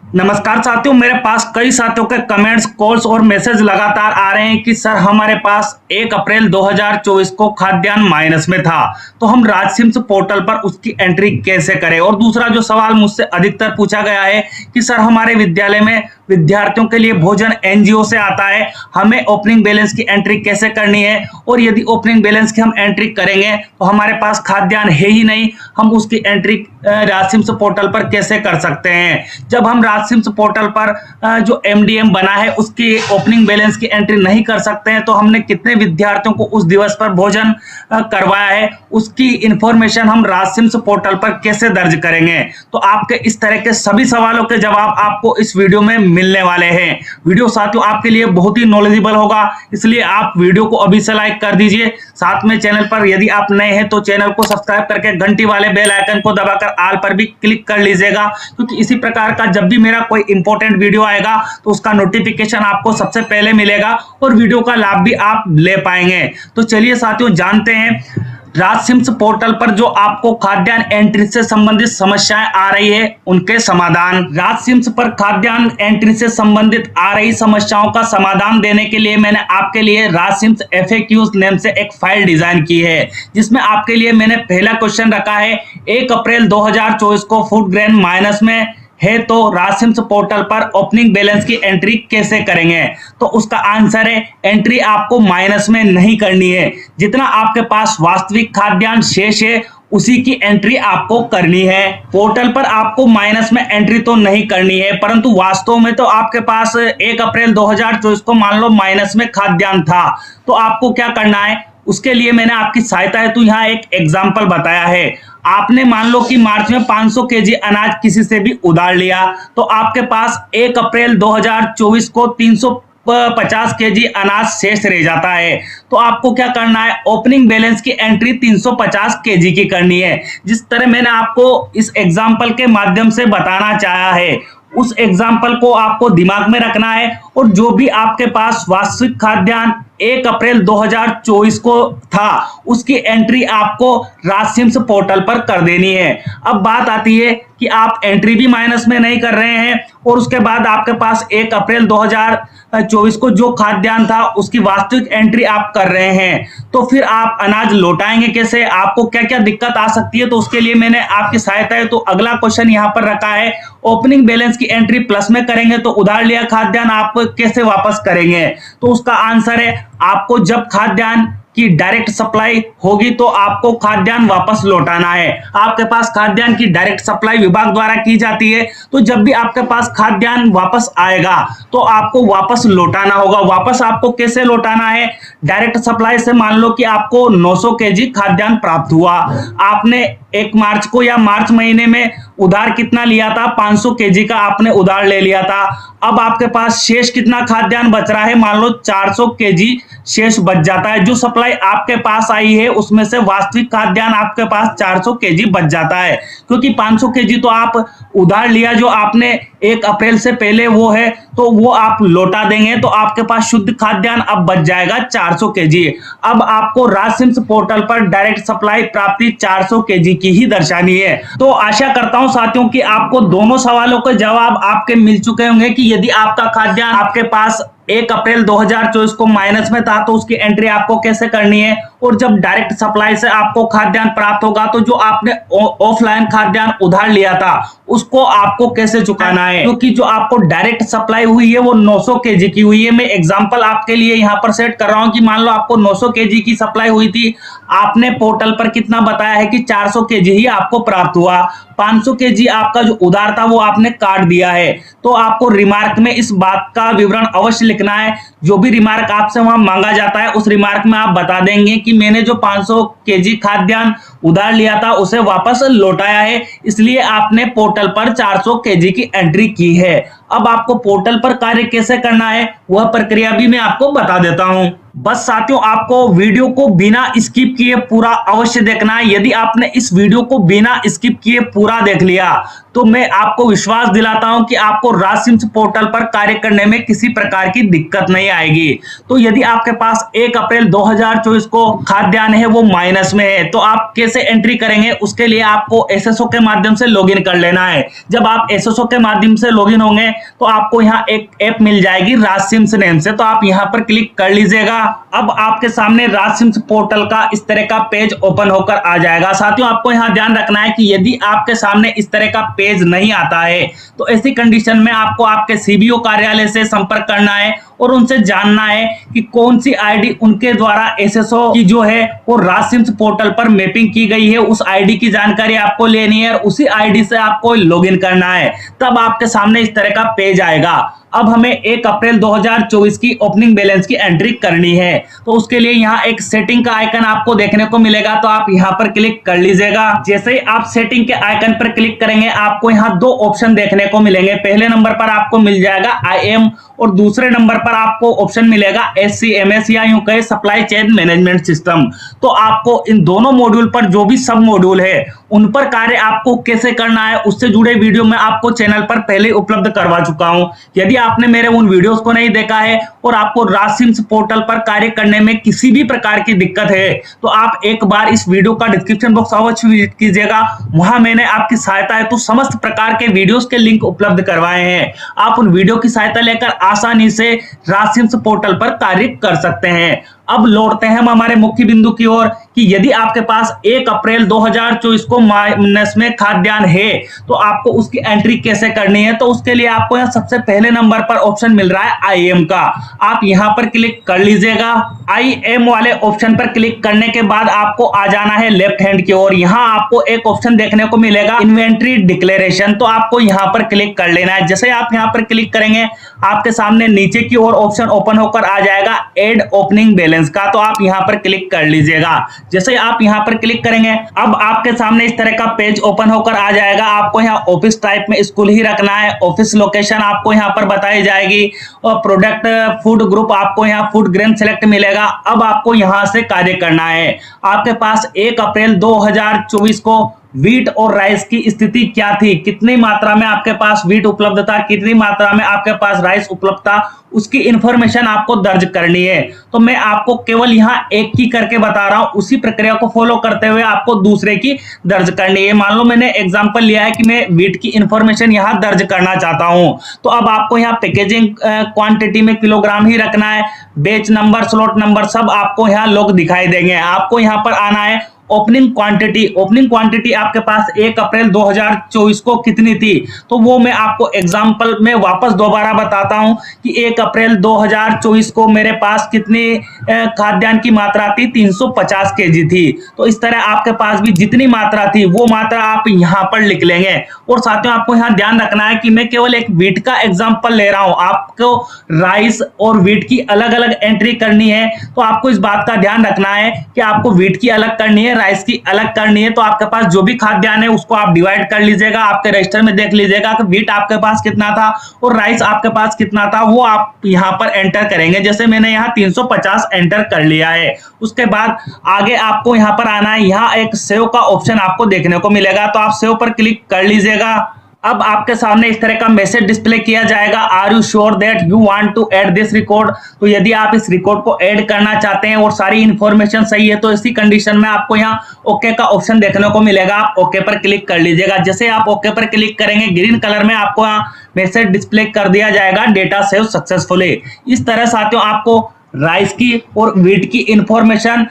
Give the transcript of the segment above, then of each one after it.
नमस्कार साथियों, मेरे पास कई साथियों के कमेंट्स, कॉल्स और मैसेज लगातार आ रहे हैं कि सर हमारे पास 1 अप्रैल 2024 को खाद्यान्न माइनस में था, तो हम राजसिम्स पोर्टल पर उसकी एंट्री कैसे करें। और दूसरा जो सवाल मुझसे अधिकतर पूछा गया है कि सर हमारे विद्यालय में विद्यार्थियों के लिए भोजन एनजीओ से आता है, हमें ओपनिंग बैलेंस की एंट्री कैसे करनी है, और यदि ओपनिंग बैलेंस की हम एंट्री करेंगे तो हमारे पास खाद्यान्न है ही नहीं, हम उसकी एंट्री राजसिम्स पोर्टल पर कैसे कर सकते हैं। जब हम राजसिम्स पोर्टल पर जो एमडीएम बना है उसकी ओपनिंग बैलेंस की एंट्री नहीं कर सकते हैं, तो हमने कितने विद्यार्थियों को उस दिवस पर भोजन करवाया है उसकी इंफॉर्मेशन हम राजसिम्स पोर्टल पर कैसे दर्ज करेंगे। तो आपके इस तरह के सभी सवालों के जवाब आपको इस वीडियो में मिलने वाले हैं। वीडियो साथियों आपके लिए बहुत ही नॉलेजेबल होगा, इसलिए आप वीडियो को अभी से लाइक कर दीजिए। साथ में चैनल पर यदि आप नए हैं तो चैनल को सब्सक्राइब करके घंटी वाले बेल आइकन को दबाकर ऑल पर भी क्लिक कर लीजिएगा, क्योंकि इसी प्रकार का जब भी मेरा कोई इंपॉर्टेंट वीडियो आएगा तो उसका नोटिफिकेशन आपको सबसे पहले मिलेगा और वीडियो का लाभ भी आप ले पाएंगे। तो चलिए साथियों जानते हैं राजसिम्स पोर्टल पर जो आपको खाद्यान्न एंट्री से संबंधित समस्याएं आ रही है उनके समाधान। राजसिम्स पर खाद्यान्न एंट्री से संबंधित आ रही समस्याओं का समाधान देने के लिए मैंने आपके लिए राजसिम्स FAQs नेम से एक फाइल डिजाइन की है, जिसमें आपके लिए मैंने पहला क्वेश्चन रखा है 1 अप्रैल 2024 को फूड ग्रेन माइनस में है तो राजसिम्स पोर्टल पर ओपनिंग बैलेंस की एंट्री कैसे करेंगे। तो उसका आंसर है एंट्री आपको माइनस में नहीं करनी है, जितना आपके पास वास्तविक खाद्यान्न शेष है उसी की एंट्री आपको करनी है। पोर्टल पर आपको माइनस में एंट्री तो नहीं करनी है, परंतु वास्तव में तो आपके पास 1 अप्रैल 2024 को मान लो माइनस में खाद्यान्न था, तो आपको क्या करना है उसके लिए मैंने आपकी सहायता हेतु यहाँ एक एग्जाम्पल बताया है। आपने मान लो कि मार्च में 500 केजी अनाज किसी से भी उधार लिया, तो आपके पास 1 अप्रैल 2024 को 350 केजी अनाज शेष रह जाता है। तो आपको क्या करना है, ओपनिंग बैलेंस की एंट्री 350 केजी की करनी है। जिस तरह मैंने आपको इस एग्जाम्पल के माध्यम से बताना चाहा है उस एग्जाम्पल को आपको दिमाग में रखना है, और जो भी आपके पास वास्तविक खाद्यान्न 1 अप्रैल 2024 को था उसकी एंट्री आपको राजसिम्स पोर्टल पर कर देनी है। अब बात आती है कि आप एंट्री भी माइनस में नहीं कर रहे हैं और उसके बाद आपके पास 1 अप्रैल 2024 को जो खाद्यान्न था उसकी वास्तविक एंट्री आप कर रहे हैं, तो फिर आप अनाज लौटाएंगे कैसे, आपको क्या क्या दिक्कत आ सकती है। तो उसके लिए मैंने आपकी सहायता है तो अगला क्वेश्चन यहाँ पर रखा है ओपनिंग बैलेंस की एंट्री प्लस में करेंगे तो उधार लिया खाद्यान्न आप कैसे वापस करेंगे। तो उसका आंसर है आपको जब खाद्यान्न की डायरेक्ट सप्लाई होगी तो आपको खाद्यान्न वापस लौटाना है। आपके पास खाद्यान्न की डायरेक्ट सप्लाई विभाग द्वारा की जाती है, तो जब भी आपके पास खाद्यान्न वापस आएगा तो आपको वापस लौटाना होगा। वापस आपको कैसे लौटाना है, डायरेक्ट सप्लाई से मान लो कि आपको 900 केजी खाद्यान्न प्राप्त हुआ, आपने 1 मार्च को या मार्च महीने में उधार कितना लिया था, 500 केजी का आपने उधार ले लिया था। अब आपके पास शेष कितना खाद्यान्न बच रहा है, मान लो 400 केजी शेष बच जाता है। जो सप्लाई आपके पास आई है उसमें से वास्तविक खाद्यान्न आपके पास 400 केजी बच जाता है, क्योंकि 500 केजी तो आप उधार लिया जो आपने 1 अप्रैल से पहले वो है, तो वो आप लौटा देंगे तो आपके पास शुद्ध खाद्यान्न अब बच जाएगा 400 केजी। अब आपको राजसिम्स पोर्टल पर डायरेक्ट सप्लाई प्राप्ति 400 केजी की ही दर्शानी है। तो आशा करता हूं साथियों कि आपको दोनों सवालों के जवाब आपके मिल चुके होंगे कि यदि आपका खाद्यान्न आपके पास 1 अप्रैल 2024 को माइनस में था तो उसकी एंट्री आपको कैसे करनी है, और जब डायरेक्ट सप्लाई से आपको खाद्यान्न प्राप्त होगा तो जो आपने ऑफलाइन खाद्यान्न उधार लिया था उसको आपको कैसे चुकाना है, क्योंकि जो आपको डायरेक्ट सप्लाई हुई है वो 900 केजी की हुई है। मैं एग्जांपल आपके लिए यहाँ पर सेट कर रहा हूँ कि मान लो आपको 900 केजी की सप्लाई हुई थी, आपने पोर्टल पर कितना बताया है कि 400 केजी ही आपको प्राप्त हुआ, 500 केजी आपका जो उधार था वो आपने काट दिया है। तो आपको रिमार्क में इस बात का विवरण अवश्य लिखना है। जो भी रिमार्क आपसे वहां मांगा जाता है उस रिमार्क में आप बता देंगे कि मैंने जो 500 केजी खाद्यान्न उधार लिया था उसे वापस लौटाया है, इसलिए आपने पोर्टल पर 400 केजी की एंट्री की है। अब आपको पोर्टल पर कार्य कैसे करना है वह प्रक्रिया भी मैं आपको बता देता हूं। बस साथियों, आपको वीडियो को बिना स्किप किए पूरा अवश्य देखना है। यदि आपने इस वीडियो को बिना स्किप किए पूरा देख लिया तो मैं आपको विश्वास दिलाता हूं कि आपको राजसिम्स पोर्टल पर कार्य करने में किसी प्रकार की दिक्कत नहीं आएगी। तो यदि आपके पास 1 अप्रैल 2024 को खाद्यान्न है वो माइनस में है तो आप कैसे एंट्री करेंगे, उसके लिए आपको एसएसओ के माध्यम से लॉगिन कर लेना है। जब आप एसएसओ के माध्यम से लॉगिन होंगे तो आपको यहाँ एक ऐप मिल जाएगी राजसिम्स नेम से, तो आप यहाँ पर क्लिक कर लीजिएगा। अब आपके सामने राजसिम्स पोर्टल का इस तरह का पेज ओपन होकर आ जाएगा। साथियों, आपको यहाँ ध्यान रखना है कि यदि आपके सामने इस तरह का पेज नहीं आता है तो ऐसी कंडीशन में आपको आपके सीबीओ कार्यालय से संपर्क करना है और उनसे जानना है कि कौन सी आईडी उनके द्वारा एसएसओ की जो है वो राजसिम्स पोर्टल पर मैपिंग की गई है, उस आईडी की जानकारी आपको लेनी है और उसी आईडी से आपको लॉगिन करना है। तब आपके सामने इस तरह का पेज आएगा। अब हमें 1 अप्रैल 2024 की ओपनिंग बैलेंस की एंट्री करनी है तो उसके लिए यहाँ एक सेटिंग का आइकन आपको देखने को मिलेगा, तो आप यहाँ पर क्लिक कर लीजिएगा। जैसे ही आप सेटिंग के आइकन पर क्लिक करेंगे आपको यहाँ 2 ऑप्शन देखने को मिलेंगे। पहले नंबर पर आपको मिल जाएगा IM और दूसरे नंबर पर आपको ऑप्शन मिलेगा SCMS या यूं कहे सप्लाई चेन मैनेजमेंट सिस्टम। तो आपको इन दोनों मॉड्यूल पर जो भी सब मॉड्यूल है उन पर कार्य आपको कैसे करना है उससे जुड़े वीडियो मैं आपको चैनल पर पहले उपलब्ध करवा चुका हूं। यदि आपने मेरे उन वीडियोस को नहीं देखा है और आपको राजसिम्स पोर्टल पर कार्य करने में किसी भी प्रकार की दिक्कत है तो आप एक बार इस वीडियो का डिस्क्रिप्शन बॉक्स अवश्य विजिट कीजिएगा। वहां मैंने आपकी सहायता हेतु समस्त प्रकार के वीडियोस के लिंक उपलब्ध करवाए हैं। आप उन वीडियो की सहायता लेकर आसानी से राजसिम्स पोर्टल पर कार्य कर सकते हैं। अब लौटते हैं हम हमारे मुख्य बिंदु की ओर कि यदि आपके पास 1 अप्रैल 2024 को माइनस में खाद्यान्न है तो आपको उसकी एंट्री कैसे करनी है। तो उसके लिए आपको यहाँ सबसे पहले नंबर पर ऑप्शन मिल रहा है IM का, आप यहाँ पर क्लिक कर लीजिएगा। IM वाले ऑप्शन पर क्लिक करने के बाद आपको आ जाना है लेफ्ट हैंड की ओर। यहाँ आपको एक ऑप्शन देखने को मिलेगा इन्वेंट्री डिक्लेरेशन, तो आपको यहाँ पर क्लिक कर लेना है। जैसे आप यहाँ पर क्लिक करेंगे आपके सामने नीचे की ओर ऑप्शन ओपन होकर आ जाएगा एड ओपनिंग बैलेंस का, तो आप यहां पर क्लिक कर लीजिएगा। जैसे आप यहां पर क्लिक करेंगे अब आपके सामने इस तरह का पेज ओपन होकर आ जाएगा। आपको यहां ऑफिस टाइप में स्कूल ही रखना है, ऑफिस लोकेशन आपको यहां पर बताई जाएगी और प्रोडक्ट फूड ग्रुप आपको यहां फूड ग्रेन सेलेक्ट मिलेगा। अब आपको यहां से कार्य करना है। आपके पास 1 अप्रैल 2024 को वीट और राइस की स्थिति क्या थी, कितनी मात्रा में आपके पास वीट उपलब्ध था, कितनी मात्रा में आपके पास राइस उपलब्ध था, उसकी इंफॉर्मेशन आपको दर्ज करनी है। तो मैं आपको केवल यहाँ एक की करके बता रहा हूं, उसी प्रक्रिया को फॉलो करते हुए आपको दूसरे की दर्ज करनी है। मान लो मैंने एग्जांपल लिया है कि मैं वीट की इंफॉर्मेशन यहाँ दर्ज करना चाहता हूं, तो अब आपको यहाँ पैकेजिंग क्वांटिटी में किलोग्राम ही रखना है। बैच नंबर, स्लॉट नंबर सब आपको यहाँ लोग दिखाई देंगे। आपको यहाँ पर आना है ओपनिंग क्वांटिटी आपके पास 1 अप्रैल 2024 को कितनी थी, तो वो मैं आपको एग्जांपल में वापस दोबारा बताता हूं कि 1 अप्रैल 2024 को मेरे पास कितनी खाद्यान्न की मात्रा थी, 350 केजी थी। तो इस तरह आपके पास भी जितनी मात्रा थी वो मात्रा आप यहां पर लिख लेंगे। और साथियों आपको यहां ध्यान रखना है कि मैं केवल एक वीट का एग्जांपल ले रहा हूं, आपको राइस और वीट की अलग अलग एंट्री करनी है। तो आपको इस बात का ध्यान रखना है कि आपको वीट की अलग करनी है, राइस की अलग करनी है। तो आपके पास जो भी खाद्यान्न है उसको आप डिवाइड कर लीजिएगा, आपके रजिस्टर में देख लीजिएगा कि वीट आपके पास कितना था और राइस आपके पास कितना था, वो आप यहां पर एंटर करेंगे। जैसे मैंने यहां 350 एंटर कर लिया है। उसके बाद आगे आपको यहां पर आना है, यहां एक सेव का ऑप्शन आपको देखने को मिलेगा, तो आप सेव पर क्लिक कर लीजिएगा। अब आपके सामने इस तरह का मैसेज डिस्प्ले किया जाएगा, are you sure that you want to add this record. तो यदि आप इस रिकॉर्ड को ऐड करना चाहते हैं और सारी इंफॉर्मेशन सही है तो इसी कंडीशन में आपको यहाँ ओके का ऑप्शन देखने को मिलेगा, आप ओके पर क्लिक कर लीजिएगा। जैसे आप ओके पर क्लिक करेंगे ग्रीन कलर में आपको यहाँ मैसेज डिस्प्ले कर दिया जाएगा, डेटा सेव सक्सेसफुली। इस तरह साथियों आपको राइस की और वीट की इंफॉर्मेशन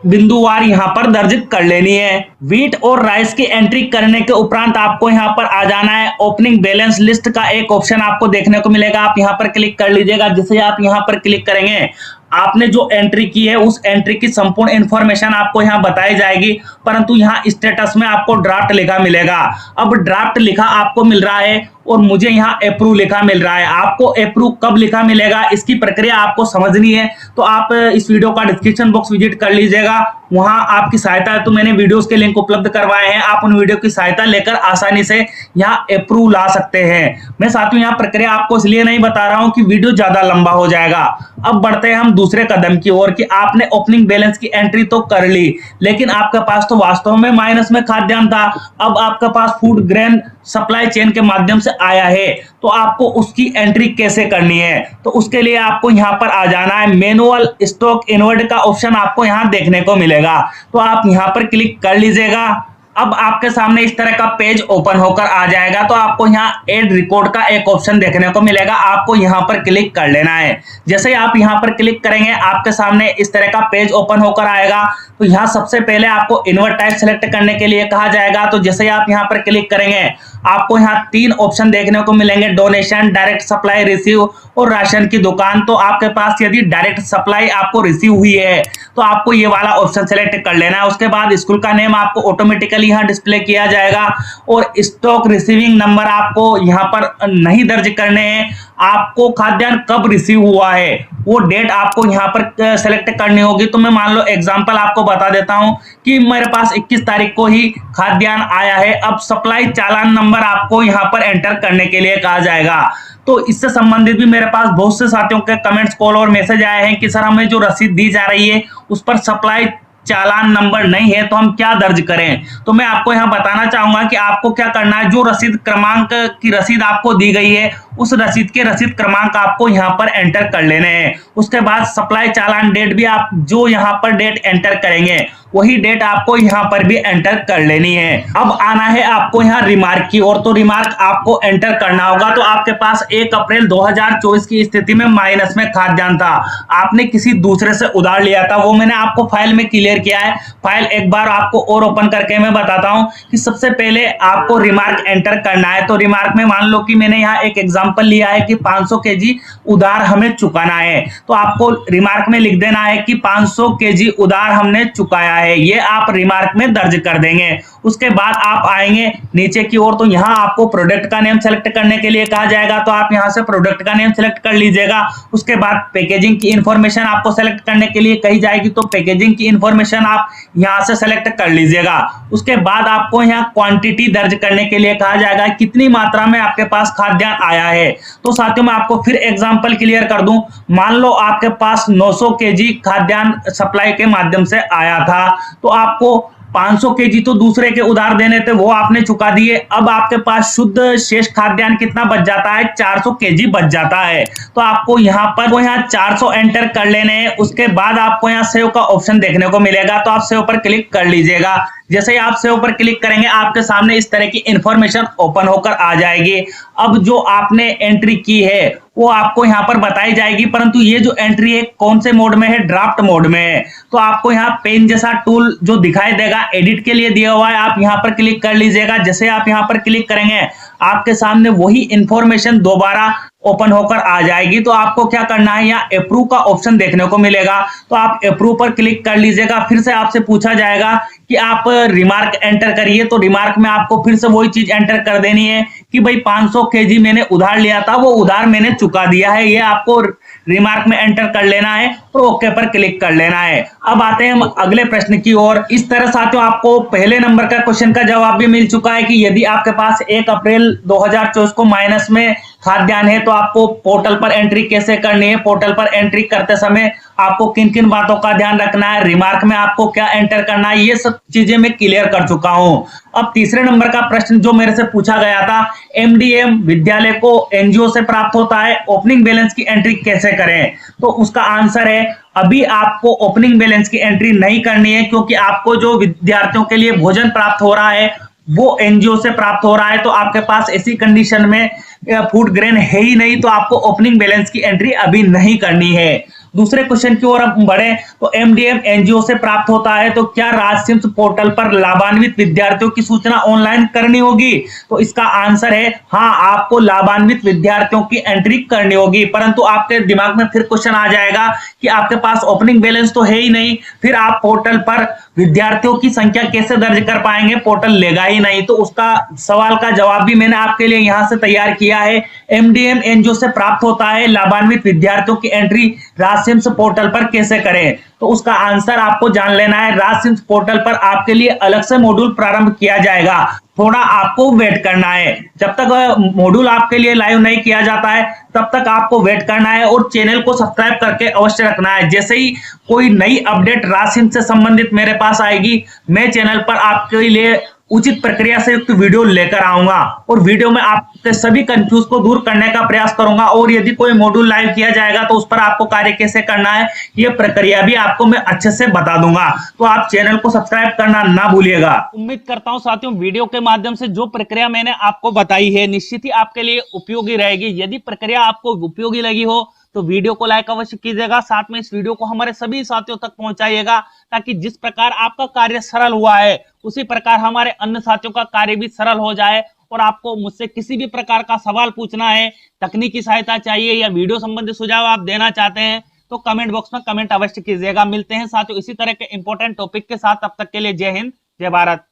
बिंदुवार यहाँ पर दर्ज कर लेनी है। वीट और राइस की एंट्री करने के उपरांत आपको यहाँ पर आ जाना है, ओपनिंग बैलेंस लिस्ट का एक ऑप्शन आपको देखने को मिलेगा, आप यहाँ पर क्लिक कर लीजिएगा। जैसे आप यहाँ पर क्लिक करेंगे आपने जो एंट्री की है उस एंट्री की संपूर्ण इंफॉर्मेशन आपको यहाँ बताई जाएगी, परंतु यहाँ स्टेटस में आपको ड्राफ्ट लिखा मिलेगा। अब ड्राफ्ट लिखा आपको मिल रहा है और मुझे यहाँ अप्रूव लिखा मिल रहा है। आपको अप्रूव कब लिखा मिलेगा इसकी प्रक्रिया आपको समझनी है तो आप इस वीडियो का डिस्क्रिप्शन बॉक्स विजिट कर लीजिएगा, वहां आपकी सहायता है, तो मैंने वीडियोस के लिंक उपलब्ध करवाए हैं, आप उन वीडियो की सहायता लेकर आसानी से यहाँ अप्रूव ला सकते हैं। मैं साथियों यहाँ प्रक्रिया आपको इसलिए नहीं बता रहा हूँ कि वीडियो ज्यादा लंबा हो जाएगा। अब बढ़ते हैं हम दूसरे कदम की ओर कि आपने ओपनिंग बैलेंस की एंट्री तो कर ली, लेकिन आपके पास तो वास्तव में माइनस में खाद्यान्न था। अब आपके पास फूड ग्रेन सप्लाई चेन के माध्यम से आया है, तो आपको उसकी एंट्री कैसे करनी है? तो उसके लिए आपको यहाँ पर आ जाना है। मैनुअल स्टॉक इनवर्ड का ऑप्शन आपको यहाँ देखने को मिलेगा, तो आप यहाँ पर क्लिक कर लीजिएगा। अब आपके सामने इस तरह का पेज ओपन होकर आ जाएगा, तो आपको यहाँ एड रिकॉर्ड का एक ऑप्शन देखने को मिलेगा, आपको यहाँ पर क्लिक कर लेना है। जैसे ही आप यहाँ पर क्लिक करेंगे आपके सामने इस तरह का पेज ओपन होकर आएगा। तो यहाँ सबसे पहले आपको इन्वर्ट टाइप सेलेक्ट करने के लिए कहा जाएगा। तो जैसे ही आप यहाँ पर क्लिक करेंगे आपको यहाँ 3 ऑप्शन देखने को मिलेंगे, डोनेशन, डायरेक्ट सप्लाई, रिसीव और राशन की दुकान। तो आपके पास यदि डायरेक्ट सप्लाई आपको रिसीव हुई है तो आपको ये वाला ऑप्शन सेलेक्ट कर लेना है। उसके बाद स्कूल का नेम आपको ऑटोमेटिकली यहाँ डिस्प्ले किया जाएगा और स्टॉक रिसीविंग नंबर आपको यहाँ पर नहीं दर्ज करने हैं। आपको खाद्यान्न कब रिसीव हुआ है वो डेट आपको यहाँ पर सेलेक्ट करनी होगी। तो मैं मान लो एग्जांपल आपको बता देता हूँ कि मेरे पास 21 तारीख को ही खाद्यान्न आया है। अब सप्लाई चालान नंबर आपको यहाँ पर एंटर करने के लिए कहा जाएगा। तो इससे संबंधित भी मेरे पास बहुत से साथियों के कमेंट्स, कॉल और मैसेज आए हैं कि सर हमें जो रसीद दी जा रही है उस पर सप्लाई चालान नंबर नहीं है, तो हम क्या दर्ज करें? तो मैं आपको यहाँ बताना चाहूंगा कि आपको क्या करना है। जो रसीद क्रमांक की रसीद आपको दी गई है उस रसीद के रसीद क्रमांक आपको यहाँ पर एंटर कर लेने हैं। उसके बाद सप्लाई चालान डेट भी आप जो यहाँ पर डेट एंटर करेंगे वही डेट आपको यहाँ पर भी एंटर कर लेनी है। अब आना है आपको यहाँ रिमार्क की ओर। तो रिमार्क आपको एंटर करना होगा। तो आपके पास 1 अप्रैल 2024 की स्थिति में माइनस में खाद्यान्न था, आपने किसी दूसरे से उधार लिया था, वो मैंने आपको फाइल में क्लियर किया है। फाइल एक बार आपको और ओपन करके मैं बताता हूँ कि सबसे पहले आपको रिमार्क एंटर करना है। तो रिमार्क में मान लो कि मैंने यहाँ एक एग्जाम्पल लिया है कि 500 kg उधार हमें चुकाना है, तो आपको रिमार्क में लिख देना है कि 500 kg उधार हमने चुकाया है, ये आप रिमार्क में दर्ज कर देंगे। उसके बाद आप आएंगे नीचे की ओर, तो यहाँ आपको प्रोडक्ट का नेम सेलेक्ट करने के लिए कहा जाएगा, तो आप यहाँ से प्रोडक्ट का नेम सेलेक्ट कर लीजिएगा। उसके बाद पैकेजिंग की इंफॉर्मेशन आपको सेलेक्ट करने के लिए कही जाएगी, तो पैकेजिंग की इंफॉर्मेशन आप यहाँ से सेलेक्ट कर लीजिएगा। उसके बाद आपको यहाँ क्वांटिटी दर्ज करने के लिए कहा जाएगा, कितनी मात्रा में आपके पास खाद्यान्न आया है। तो साथियों मैं आपको फिर एग्जांपल क्लियर कर दूं, मान लो आपके पास 900 kg खाद्यान्न सप्लाई के माध्यम से आया था, तो आपको 500 kg तो दूसरे के उधार देने थे, वो आपने चुका दिए। अब आपके पास शुद्ध शेष खाद्यान्न कितना बच जाता है? 400 kg बच जाता है। तो आपको यहाँ पर 400 एंटर कर लेने हैं। उसके बाद आपको यहाँ सेव का ऑप्शन देखने को मिलेगा, तो आप सेव पर क्लिक कर लीजिएगा। जैसे ही आप सेव पर क्लिक करेंगे आपके सामने इस तरह की इंफॉर्मेशन ओपन होकर आ जाएगी। अब जो आपने एंट्री की है वो आपको यहाँ पर बताई जाएगी, परंतु ये जो एंट्री है कौन से मोड में है? ड्राफ्ट मोड में है। तो आपको यहाँ पेन जैसा टूल जो दिखाई देगा एडिट के लिए दिया हुआ है, आप यहाँ पर क्लिक कर लीजिएगा। जैसे आप यहाँ पर क्लिक करेंगे आपके सामने वही इंफॉर्मेशन दोबारा ओपन होकर आ जाएगी। तो आपको क्या करना है, यहाँ अप्रूव का ऑप्शन देखने को मिलेगा, तो आप अप्रूव पर क्लिक कर लीजिएगा। फिर से आपसे पूछा जाएगा कि आप रिमार्क एंटर करिए, तो रिमार्क में आपको फिर से वही चीज एंटर कर देनी है कि भाई 500 kg मैंने उधार लिया था, वो उधार मैंने चुका दिया है, ये आपको रिमार्क में एंटर कर लेना है और ओके पर क्लिक कर लेना है। अब आते हैं हम अगले प्रश्न की ओर। इस तरह साथियों आपको पहले नंबर का क्वेश्चन का जवाब भी मिल चुका है कि यदि आपके पास 1 अप्रैल 2024 को माइनस में खाद्यान्न है तो आपको पोर्टल पर एंट्री कैसे करनी है, पोर्टल पर एंट्री करते समय आपको किन किन बातों का ध्यान रखना है, रिमार्क में आपको क्या एंटर करना है, ये सब चीजें मैं क्लियर कर चुका हूं। अब तीसरे नंबर का प्रश्न जो मेरे से पूछा गया था, एमडीएम विद्यालय को एनजीओ से प्राप्त होता है, ओपनिंग बैलेंस की एंट्री कैसे करें? तो उसका आंसर है अभी आपको ओपनिंग बैलेंस की एंट्री नहीं करनी है, क्योंकि आपको जो विद्यार्थियों के लिए भोजन प्राप्त हो रहा है वो एनजीओ से प्राप्त हो रहा है। तो आपके पास ऐसी कंडीशन में फूड ग्रेन है ही नहीं, तो आपको ओपनिंग बैलेंस की एंट्री अभी नहीं करनी है। दूसरे क्वेश्चन की ओर अब बढ़े, तो एमडीएम एनजीओ से प्राप्त होता है, तो क्या राजसिम्स पोर्टल पर लाभान्वित विद्यार्थियों की सूचना ऑनलाइन करनी होगी? तो इसका आंसर है हाँ, आपको लाभान्वित विद्यार्थियों की एंट्री करनी होगी। परंतु आपके दिमाग में फिर क्वेश्चन आ जाएगा कि आपके पास ओपनिंग बैलेंस तो है ही नहीं, फिर आप पोर्टल पर विद्यार्थियों की संख्या कैसे दर्ज कर पाएंगे, पोर्टल लेगा ही नहीं। तो उसका सवाल का जवाब भी मैंने आपके लिए यहां से तैयार किया है। एमडीएम एनजीओ से प्राप्त होता है, लाभान्वित विद्यार्थियों की एंट्री राज सिम्स पोर्टल पर कैसे करें, तो उसका आंसर आपको जान लेना है। राज सिम्स पोर्टल पर आपके लिए अलग से मॉड्यूल प्रारंभ किया जाएगा, थोड़ा आपको वेट करना है। जब तक मॉड्यूल आपके लिए लाइव नहीं किया जाता है तब तक आपको वेट करना है और चैनल को सब्सक्राइब करके अवश्य रखना है। जैसे ही कोई नई अपडेट राज सिम्स से संबंधित मेरे पास आएगी, मैं चैनल पर आपके लिए उचित प्रक्रिया से युक्त वीडियो लेकर आऊंगा और वीडियो में आपके सभी कंफ्यूज को दूर करने का प्रयास करूंगा। और यदि कोई मॉड्यूल लाइव किया जाएगा तो उस पर आपको कार्य कैसे करना है, ये प्रक्रिया भी आपको मैं अच्छे से बता दूंगा। तो आप चैनल को सब्सक्राइब करना ना भूलिएगा। उम्मीद करता हूं साथियों वीडियो के माध्यम से जो प्रक्रिया मैंने आपको बताई है निश्चित ही आपके लिए उपयोगी रहेगी। यदि प्रक्रिया आपको उपयोगी लगी हो तो वीडियो को लाइक अवश्य कीजिएगा, साथ में इस वीडियो को हमारे सभी साथियों तक पहुंचाइएगा, ताकि जिस प्रकार आपका कार्य सरल हुआ है उसी प्रकार हमारे अन्य साथियों का कार्य भी सरल हो जाए। और आपको मुझसे किसी भी प्रकार का सवाल पूछना है, तकनीकी सहायता चाहिए या वीडियो संबंधी सुझाव आप देना चाहते हैं तो कमेंट बॉक्स में कमेंट अवश्य कीजिएगा। मिलते हैं साथियों इसी तरह के इंपॉर्टेंट टॉपिक के साथ, तब तक के लिए जय हिंद जय भारत।